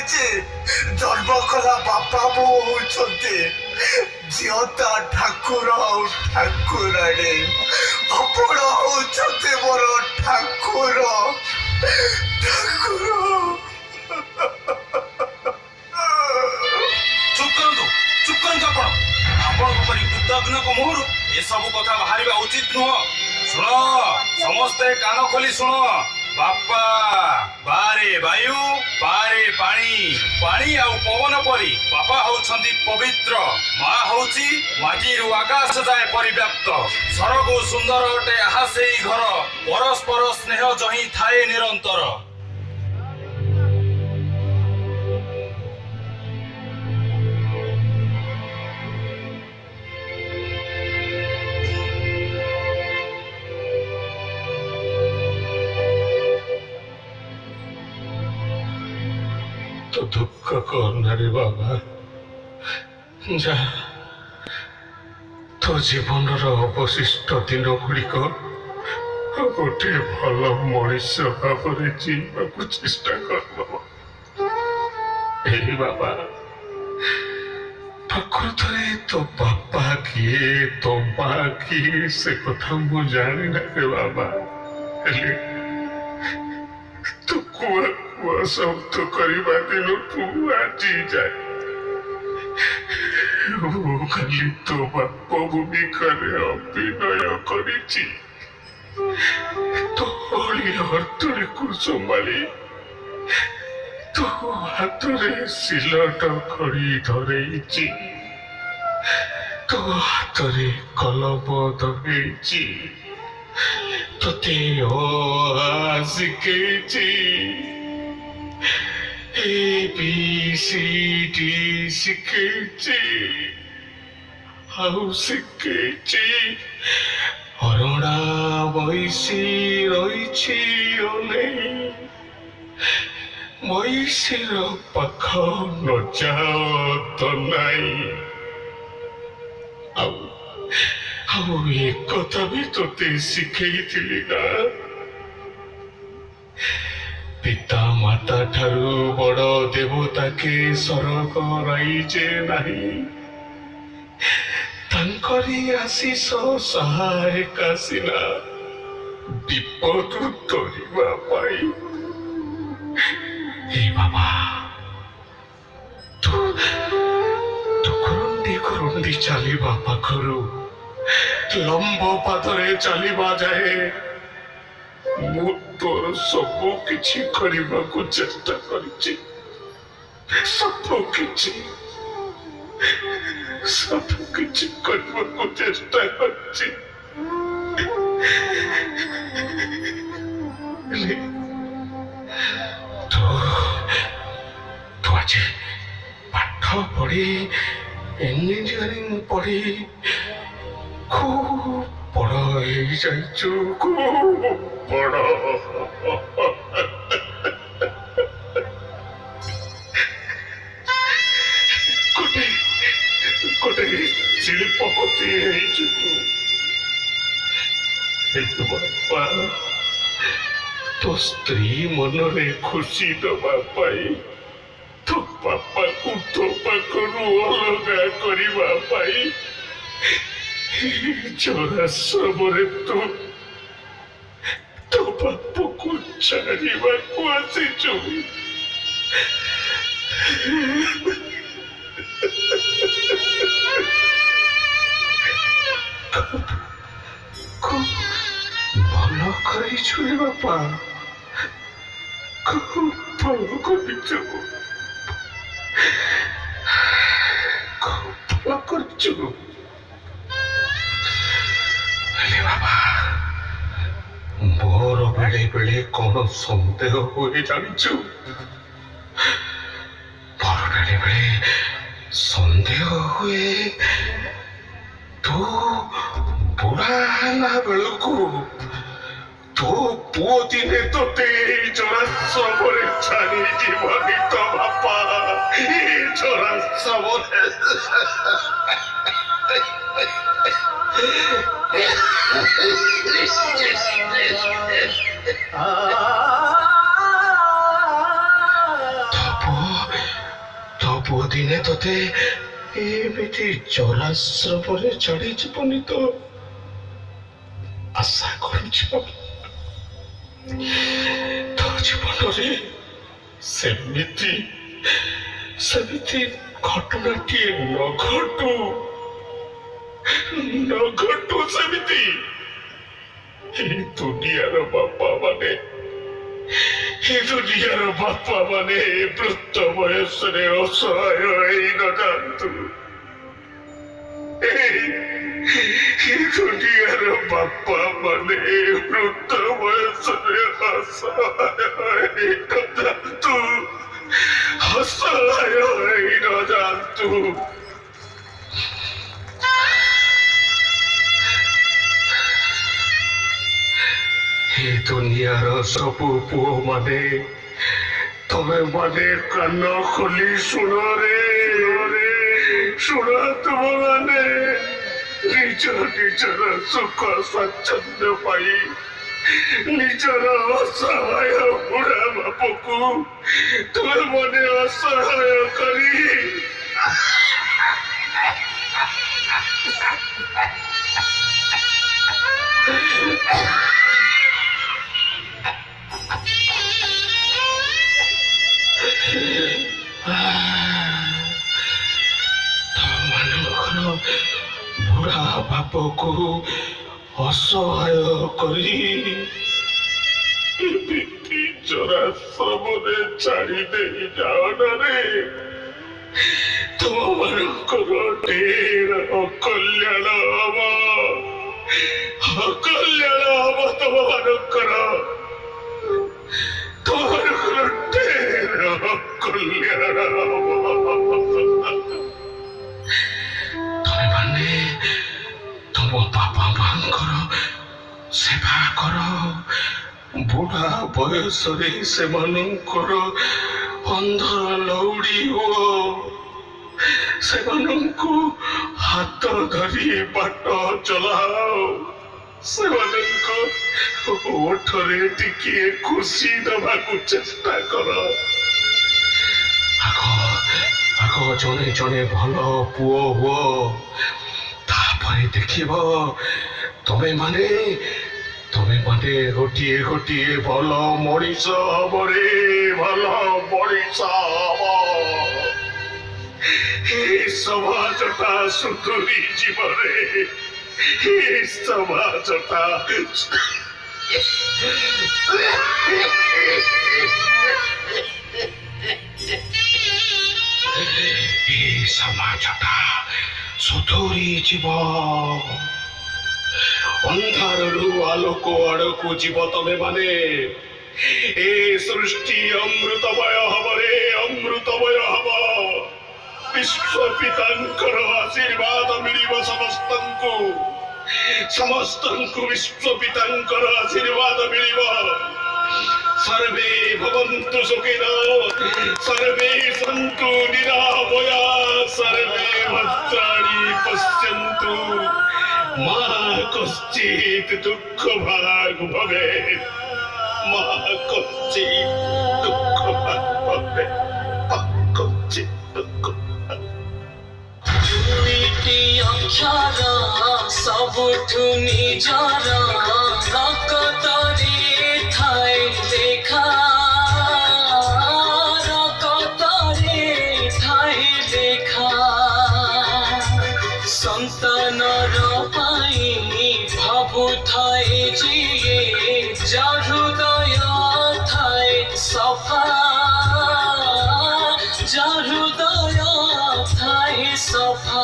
ଯେ ଜନ୍ମ କଲା ବାପା ବୋଉ ହଉଛନ୍ତି ଝିଅତା ଠାକୁର ଆଉ ଠାକୁରାଣୀ। ଆପଣ ହଉଛନ୍ତି ମୋର ଠାକୁର ଠାକୁର। ଚୁପ୍ କରନ୍ତୁ ଆପଣ। ଆପଣଙ୍କ ପରି କୃତଜ୍ଞଙ୍କ ମୁହଁରୁ ଏସବୁ କଥା ବାହାରିବା ଉଚିତ ନୁହଁ। ଶୁଣ, ସମସ୍ତେ କାନ ଖୋଲି ଶୁଣ। ବାପା ବାରେ ବାୟୁ ବାରେ ପାଣି, ପାଣି ଆଉ ପବନ ପରି ବାପା ହଉଛନ୍ତି ପବିତ୍ର, ମା ହଉଛି ମାଟିରୁ ଆକାଶ ଯାଏ ପରିବ୍ୟାପ୍ତ। ସ୍ୱର୍ଗ ସୁନ୍ଦର ଅଟେ ଆହା ସେଇ ଘର, ପରସ୍ପର ସ୍ନେହ ଯହିଁ ଥାଏ ନିରନ୍ତର। तो दुख करना रे बाबा, जा तो जीवन अवशिष्ट दिन गुड़िक गोटे भल मनीष भाव जीवा चेष्टा कर बाबा। प्रकृत तो बापा किए तो माँ किए से कथा मु जानी ना रे बाबा, हेले तू कुआ कुआ शब्द करवा दिल तू आजी जाए खाली तो बाप भूमिकारे अभिनय करिछि। तो हली हतरे को संभाली तो हाथरे सिलट खड़ी धरेछि, तो हाथरे कलम धरेछि, तोते शिखेछि ABCD शिखेछि, आउ शिखेछि हरणा बइसी रहिछि ओनेई, मईसीर पाख न जाओ तो नाई। आउ एक कथा भी तोते शिखेइथिली ना, पिता माता ठारू बड़ देवता के सरग राइजे नाही, तांकरी आशीष सहायक आसिना विपद तोरिबा पाई। हे बाबा, तू करुंडी चलिबा पाखरु लंब पादरे चलिबा जाए मु तोर सबु किछि करिबाकु चेष्टा करिछि, सबु किछि करिबाकु चेष्टा करिछि। तो आज पाठ पढ़ी इंजीनियरिंग पढ़ी खूब बड़ हो जाइछु, खूब बड़। गोटे शिल्पपति बापा, तो स्त्री मनरे खुशी दबा पाई तो बापा को तो पाखरु अलगा करिबा पाई चोरा सबरे तो बाप को छाड़िबा को आसीछु। खूब भल करिछु रे बापा, खूब भल करिछु, खूब भल करिछु। हेले बाबा, मोर बेले बेले कौन सन्देह हुए जानिछु, मोर बेले बेले सन्देह हुए तू बुढ़ा ହେଲା ବେଳକୁ ତୋ ପୁଅ ଦିନେ ତୋତେ ଏଇ ଜଳାଶୟରେ ଛାଡ଼ି ଯିବନି ତ ବାପା, ଏଇ ଜଳାଶୟରେ। ତୋ ପୁଅ ପୁଅ ଦିନେ ତତେ ଏମିତି ଚରାଶ୍ରମରେ ଛାଡ଼ି ଯିବନି ତ ଆଶା କରୁଛି ବାବା। ତୋ ଜୀବନରେ ସେମିତି ସେମିତି ଘଟଣାଟିଏ ନ ଘଟୁ ସେମିତି। ଏ ଦୁନିଆର ବାପା ମାନେ ବୃଦ୍ଧ ବୟସରେ ଅସହାୟ ହେଇ ନ ଯାଆନ୍ତୁ। ଏ ଦୁନିଆର ବାପା ମାନେ ବୃଦ୍ଧ ବୟସରେ ଅସହାୟ ହେଇ ନ ଯାଆନ୍ତୁ, ଅସହାୟ ହେଇ ନ ଯାଆନ୍ତୁ। ଏ ଦୁନିଆର ସବୁ ପୁଅ ମାନେ ତମେ ମାନେ କାନ ଖୋଲି ଶୁଣରେ, ଶୁଣ ତୁମ ମାନେ ନିଜର ସୁଖ ସ୍ୱାଚ୍ଛନ୍ଦ୍ୟ ପାଇଁ ନିଜର ଅସହାୟ ବୁଢ଼ା ବାପକୁ ତୁମେ ମାନେ ଅସହାୟ କରି ତମମାନଙ୍କର ବୁଢ଼ା ବାପକୁ ଅସହାୟ କରି ଏମିତି ଚରାଶ୍ରମରେ ଛାଡ଼ି ଦେଇ ଯାଅନାରେ। ତମମାନଙ୍କର ଢେର ଅକଲ୍ୟାଣ ହବ, ଅକଲ୍ୟାଣ ହବ ତମମାନଙ୍କର ଢେର ଅକଲ୍ୟାଣ ହବ। ତମେମାନେ ତମ ବାପା ମାଙ୍କର ସେବା କର, ବୁଢ଼ା ବୟସରେ ସେମାନଙ୍କର ଅନ୍ଧର ଲଉଡ଼ି ହୁଅ, ସେମାନଙ୍କୁ ହାତ ଧରି ବାଟ ଚଲାଅ, ସେମାନଙ୍କ ଓଠରେ ଟିକିଏ ଖୁସି ଦେବାକୁ ଚେଷ୍ଟା କର। ଆଗ ଜଣେ ଜଣେ ଭଲ ପୁଅ ହୁଅ, ତାପରେ ଦେଖିବ ତମେମାନେ ଗୋଟିଏ ଭଲ ମଣିଷ ହବରେ, ଭଲ ମଣିଷ ହବ। ଏ ସମାଜଟା ସୁଧୁରି ଯିବରେ, ଏ ସମାଜଟା ସୁଧୁରି ଯିବ। ଅନ୍ଧାରରୁ ଆଲୋକ ଆଡ଼କୁ ଯିବ ତମେମାନେ। ଏ ସୃଷ୍ଟି ଅମୃତମୟ ହବରେ, ଅମୃତମୟ ହବ। ବିଶ୍ୱପିତାଙ୍କର ଆଶୀର୍ବାଦ ମିଳିବ ସମସ୍ତଙ୍କୁ, ବିଶ୍ୱପିତାଙ୍କର ଆଶୀର୍ବାଦ ମିଳିବ। सर्वे भवन्तु सुखिनो, सर्वे सन्तु निरामया, सर्वे भद्राणि पश्यन्तु, मा कश्चित् दुःखभाग् भवेत्, मा कश्चित् दुःखभाग् भवेत्, मा कश्चित् दुःखभाग्। दुईटी अक्षर सबुठु निजर, रक्तरे ठाई देखा, रक्तरे ठाई देखा। सन्तानर पाई भाबुथाए जिए, जार हृदय थाए सफा, जार हृदय थाए सफा।